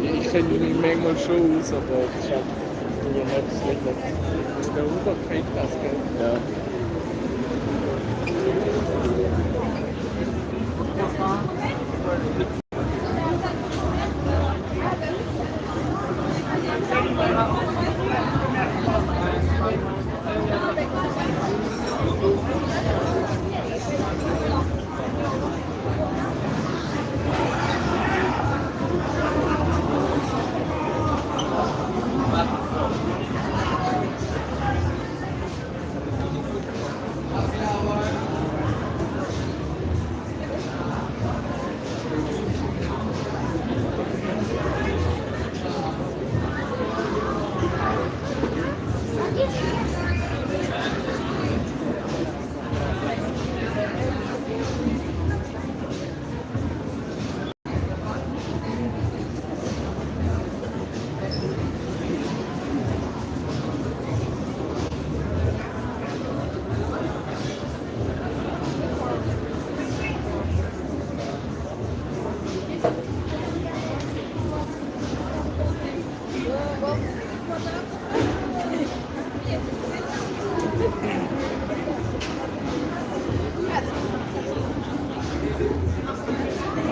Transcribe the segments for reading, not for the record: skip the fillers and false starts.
Ich kenne mich manchmal schon aus, aber das ist halt nicht so schlecht. Der Uber kennt das, gell? Ja.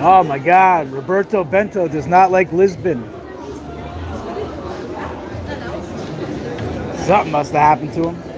Oh my God, Roberto Bento does not like Lisbon. Something must have happened to him.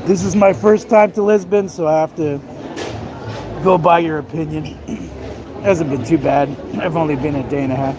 This is my first time to Lisbon, so I have to go by your opinion. Hasn't been too bad. I've only been a day and a half.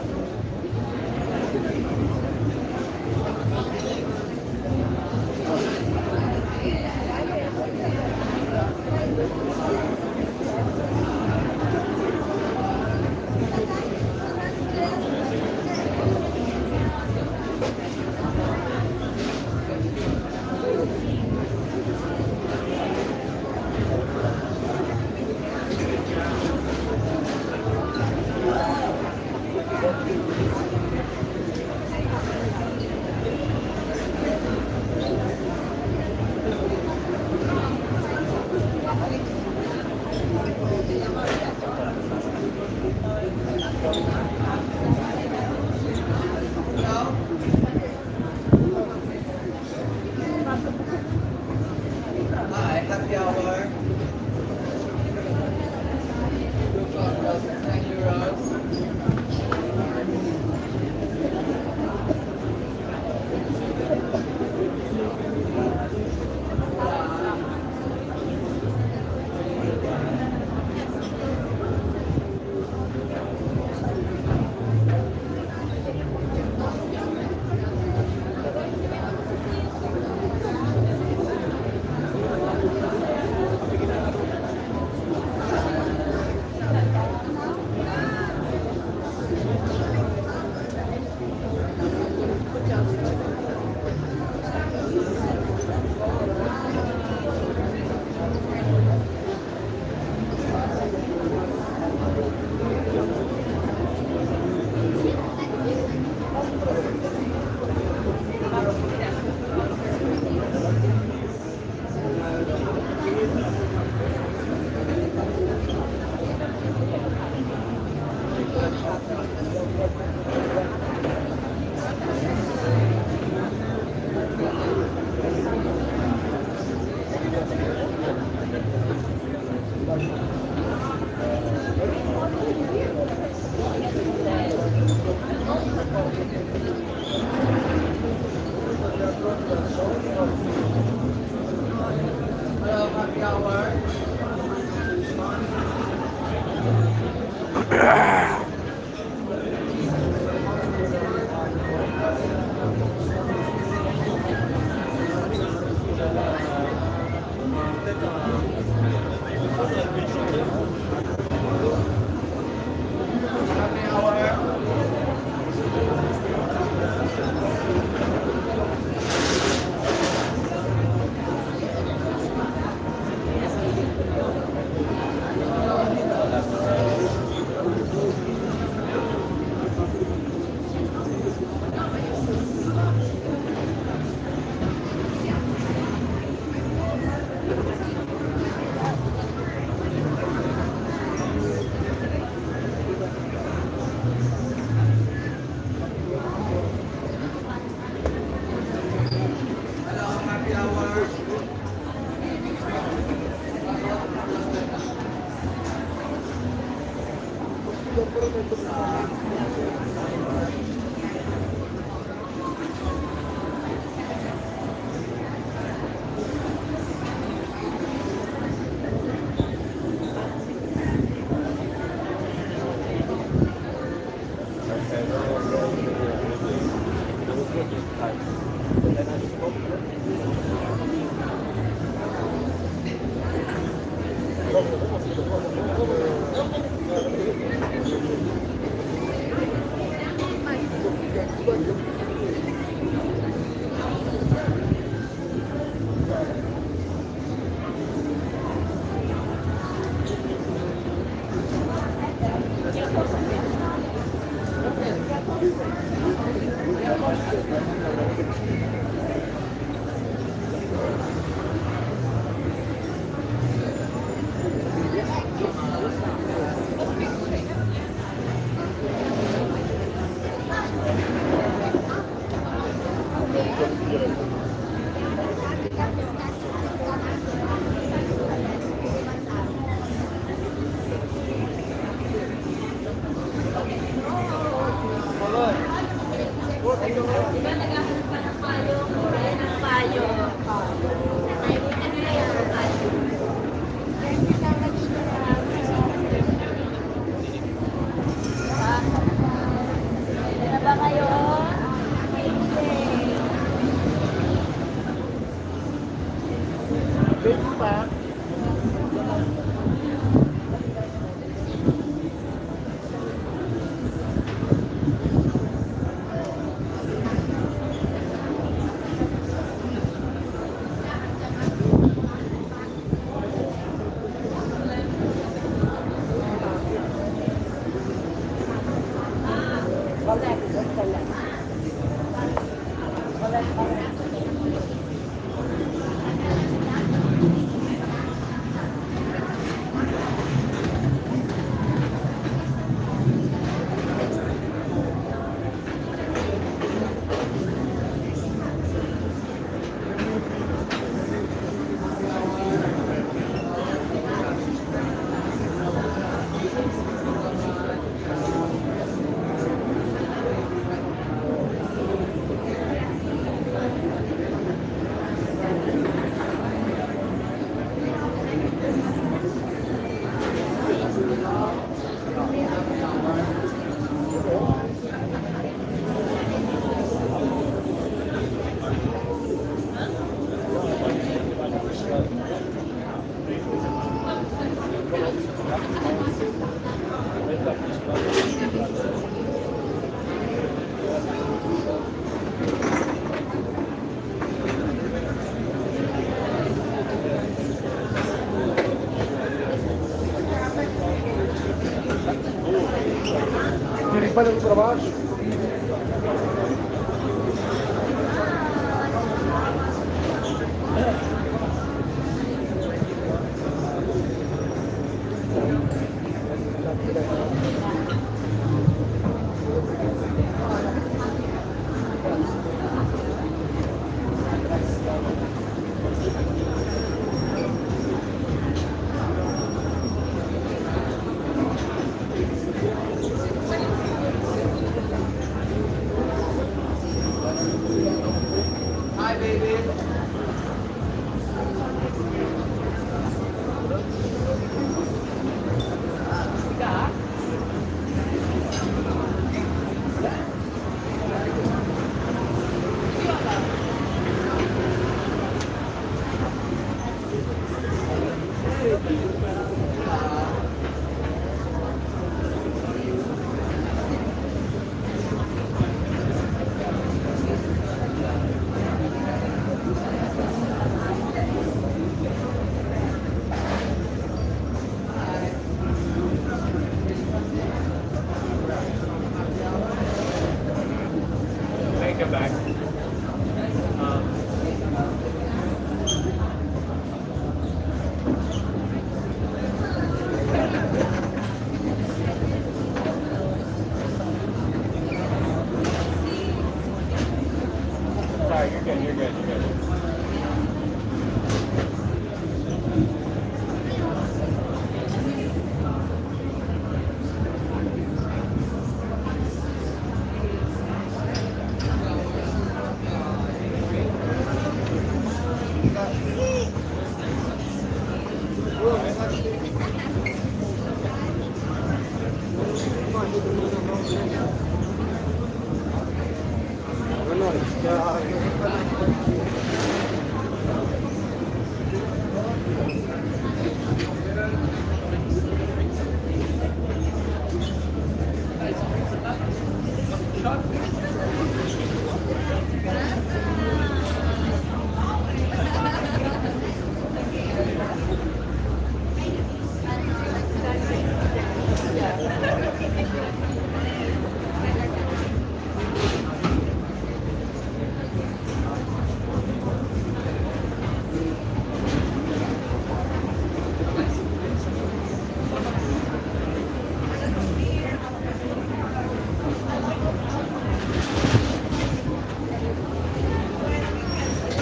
Para baixo. Take it back. Sorry, you're good, you're good, you're good.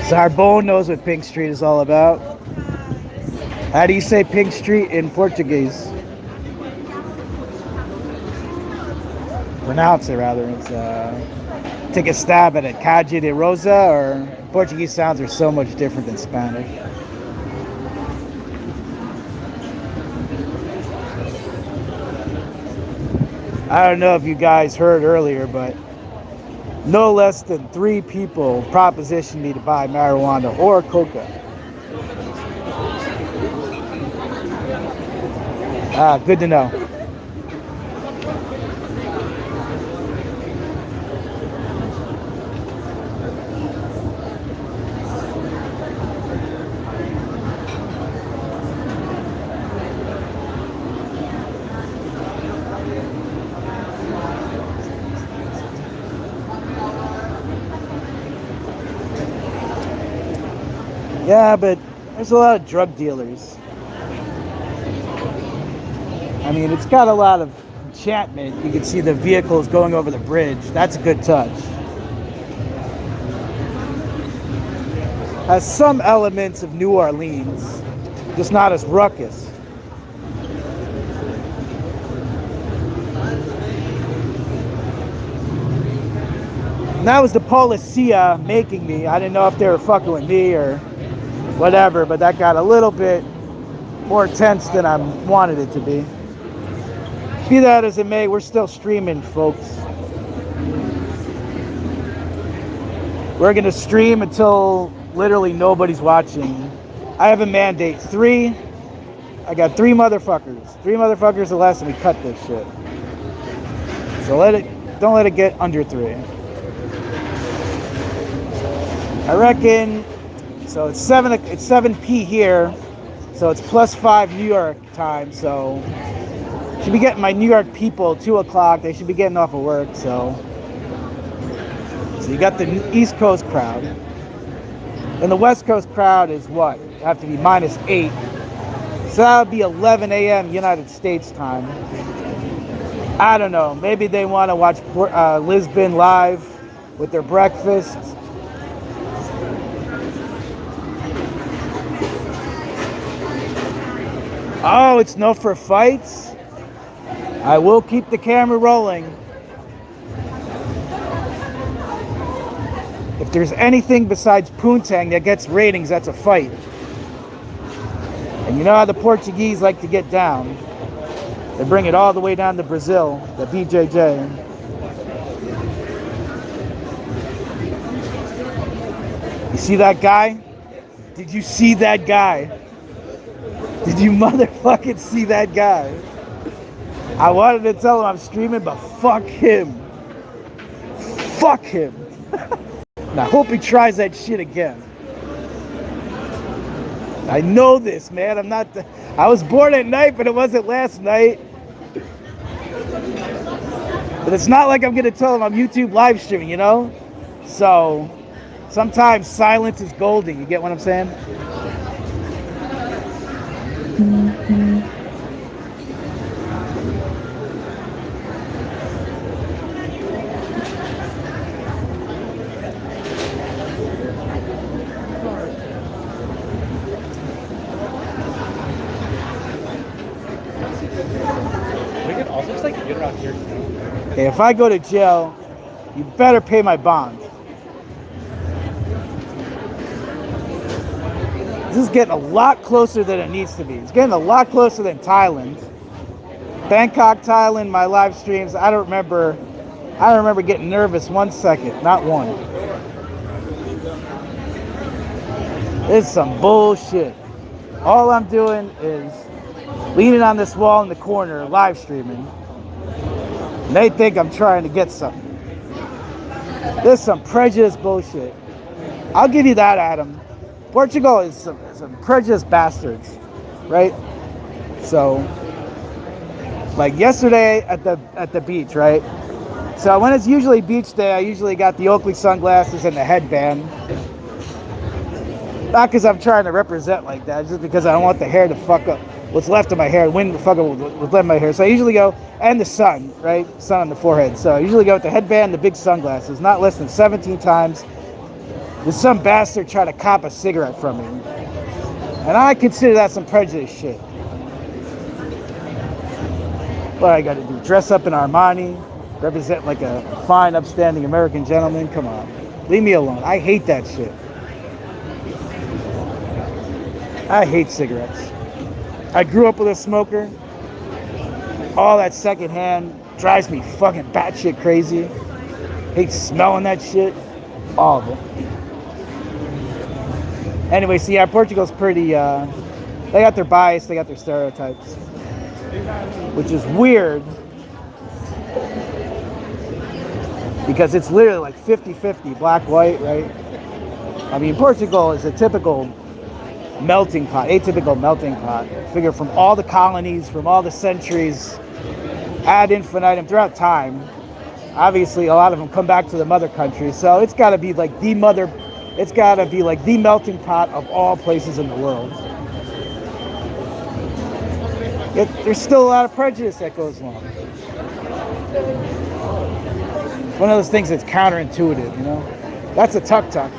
Zarbone knows what Pink Street is all about. How do you say Pink Street in Portuguese? Pronounce it rather. It's take a stab at it. Calle de Rosa, or Portuguese sounds are so much different than Spanish. I don't know if you guys heard earlier, but no less than 3 people propositioned me to buy marijuana or coca. Good to know. Yeah, but there's a lot of drug dealers. I mean, it's got a lot of enchantment. You can see the vehicles going over the bridge. That's a good touch. Has some elements of New Orleans, just not as ruckus. And that was the policia making me. I didn't know if they were fucking with me or whatever, but that got a little bit more tense than I wanted it to be. Be that as it may, we're still streaming, folks. We're gonna stream until literally nobody's watching. I have a mandate. 3 I got 3 motherfuckers. 3 motherfuckers or less, and we cut this shit. So don't let it get under 3. I reckon. So it's 7 p here. So it's +5 New York time. So should be getting my New York people 2 o'clock. They should be getting off of work. So you got the East Coast crowd. And the West Coast crowd is what? Have to be -8. So that would be 11 a.m. United States time. I don't know. Maybe they want to watch Lisbon live with their breakfast. Oh, it's no for fights? I will keep the camera rolling. If there's anything besides poontang that gets ratings, that's a fight. And you know how the Portuguese like to get down. They bring it all the way down to Brazil, the BJJ. You see that guy? Did you see that guy? Did you motherfucking see that guy? I wanted to tell him I'm streaming, but fuck him. Fuck him. And I hope he tries that shit again. I know this, man. I was born at night, but it wasn't last night. But it's not like I'm gonna tell him I'm YouTube live streaming, you know? So sometimes silence is golden. You get what I'm saying? Hey, if I go to jail, you better pay my bond. This is getting a lot closer than it needs to be. It's getting a lot closer than Thailand. Bangkok, Thailand, my live streams, I don't remember getting nervous 1 second, not one. It's some bullshit. All I'm doing is leaning on this wall in the corner, live streaming. And they think I'm trying to get something. There's some prejudice bullshit. I'll give you that, Adam. Portugal is some prejudiced bastards, right? So, like yesterday at the beach, right? So when it's usually beach day, I usually got the Oakley sunglasses and the headband. Not because I'm trying to represent like that, just because I don't want the hair to fuck up what's left of my hair, wind to fuck up what's left of my hair. So I usually go, and the sun, right? Sun on the forehead. So I usually go with the headband and the big sunglasses, not less than 17 times. There's some bastard trying to cop a cigarette from me. And I consider that some prejudice shit. What I gotta do? Dress up in Armani, represent like a fine, upstanding American gentleman? Come on. Leave me alone. I hate that shit. I hate cigarettes. I grew up with a smoker. All that secondhand drives me fucking batshit crazy. Hate smelling that shit. All of it. Anyway, so yeah, Portugal's pretty, they got their bias, they got their stereotypes. Which is weird. Because it's literally like 50-50, black-white, right? I mean, Portugal is a typical melting pot, atypical melting pot. Figure from all the colonies, from all the centuries, ad infinitum, throughout time. Obviously, a lot of them come back to the mother country, so it's got to be like the melting pot of all places in the world. Yet there's still a lot of prejudice that goes along. One of those things that's counterintuitive, you know? That's a tuk-tuk.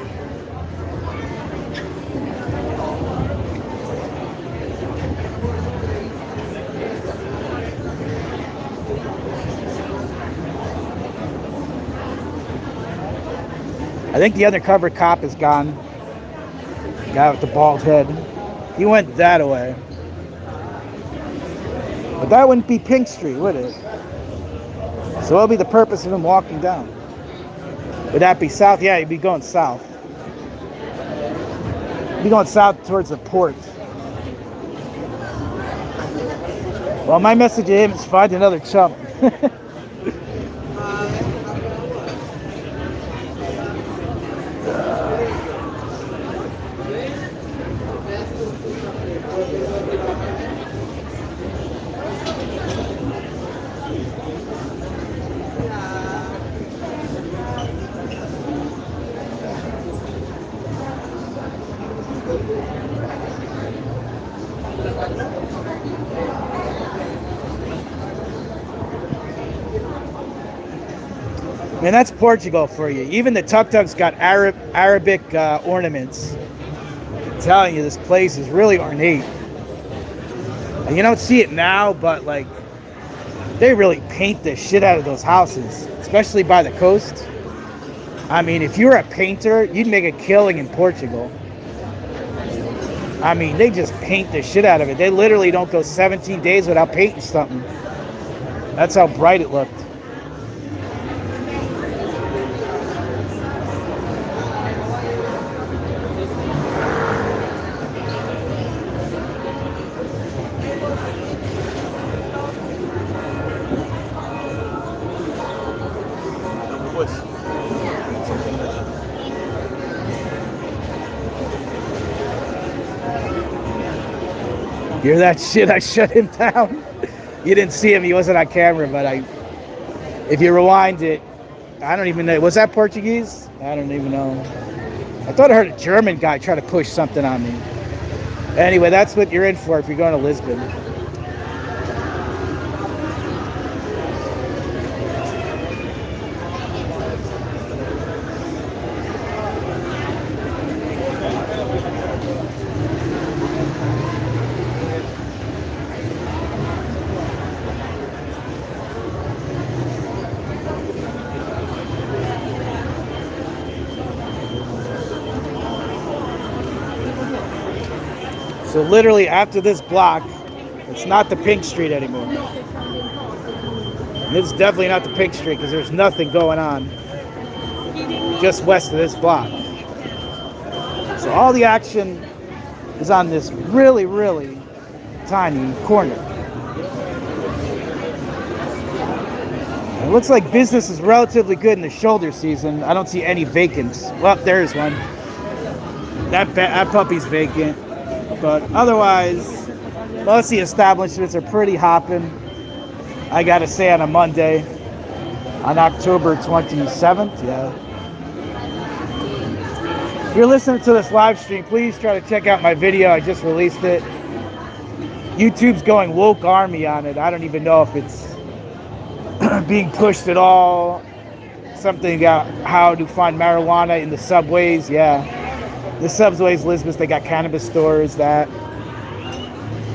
I think the undercover cop is gone. The guy with the bald head. He went that way. But that wouldn't be Pink Street, would it? So what'll be the purpose of him walking down? Would that be south? Yeah, he'd be going south. He'd be going south towards the port. Well, my message to him is find another chump. Man, that's Portugal for you. Even the tuk-tuk's got Arabic ornaments. I'm telling you, this place is really ornate. And you don't see it now, but like, they really paint the shit out of those houses, especially by the coast. I mean, if you're a painter, you'd make a killing in Portugal. I mean, they just paint the shit out of it. They literally don't go 17 days without painting something. That's how bright it looked. Hear that shit? I shut him down. You didn't see him. He wasn't on camera, but if you rewind it, I don't even know. Was that Portuguese? I don't even know. I thought I heard a German guy try to push something on me. Anyway, that's what you're in for if you're going to Lisbon. So literally after this block, it's not the Pink Street anymore. And it's definitely not the Pink Street because there's nothing going on just west of this block. So all the action is on this really, really tiny corner. It looks like business is relatively good in the shoulder season. I don't see any vacants. Well, there's one. That puppy's vacant. But otherwise, most of the establishments are pretty hopping. I gotta say, on a Monday, on October 27th, yeah. If you're listening to this live stream, please try to check out my video. I just released it. YouTube's going woke army on it. I don't even know if it's being pushed at all. Something about how to find marijuana in the subways, yeah. The subways, Lisbon, they got cannabis stores, that.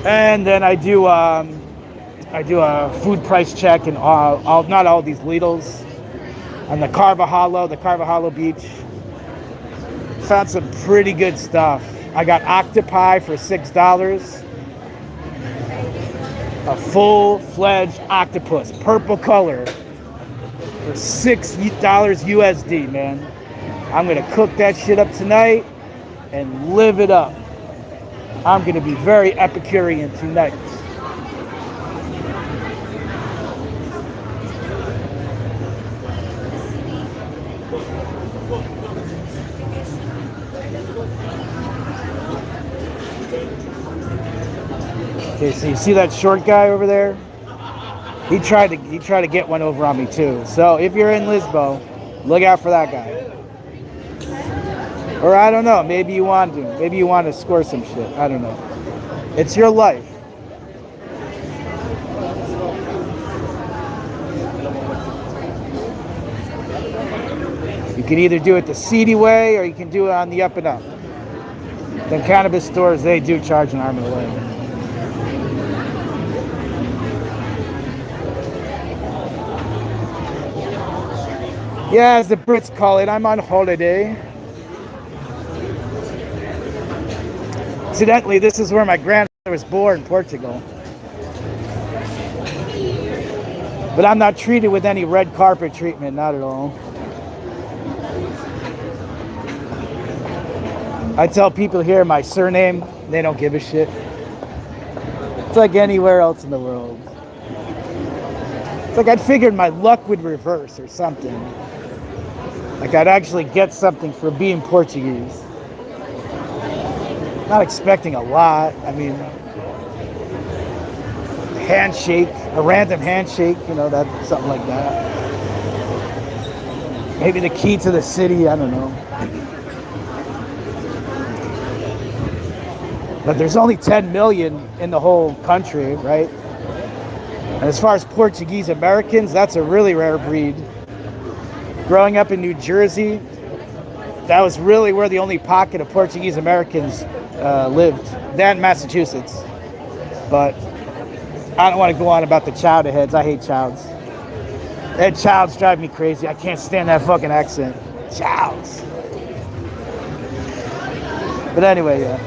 And then I do a food price check in not all these Lidls. On the Carvajalo beach. Found some pretty good stuff. I got octopi for $6. A full-fledged octopus, purple color, for $6 USD, man. I'm gonna cook that shit up tonight and live it up. I'm gonna be very Epicurean tonight. Okay, so you see that short guy over there? He tried to get one over on me too. So if you're in Lisbon, look out for that guy. Or I don't know, maybe you want to. Maybe you want to score some shit. I don't know. It's your life. You can either do it the seedy way or you can do it on the up and up. The cannabis stores, they do charge an arm and a leg. Yeah, as the Brits call it, I'm on holiday. Incidentally, this is where my grandfather was born, Portugal. But I'm not treated with any red carpet treatment, not at all. I tell people here my surname, they don't give a shit. It's like anywhere else in the world. It's like I'd figured my luck would reverse or something. Like I'd actually get something for being Portuguese. Not expecting a lot. I mean, handshake, a random handshake, you know, that something like that. Maybe the key to the city, I don't know. But there's only 10 million in the whole country, right? And as far as Portuguese Americans, that's a really rare breed. Growing up in New Jersey, that was really where the only pocket of Portuguese Americans lived. That and Massachusetts. But I don't want to go on about the chowder heads. I hate chowds. That chowds drive me crazy. I can't stand that fucking accent. Chowds. But anyway, yeah.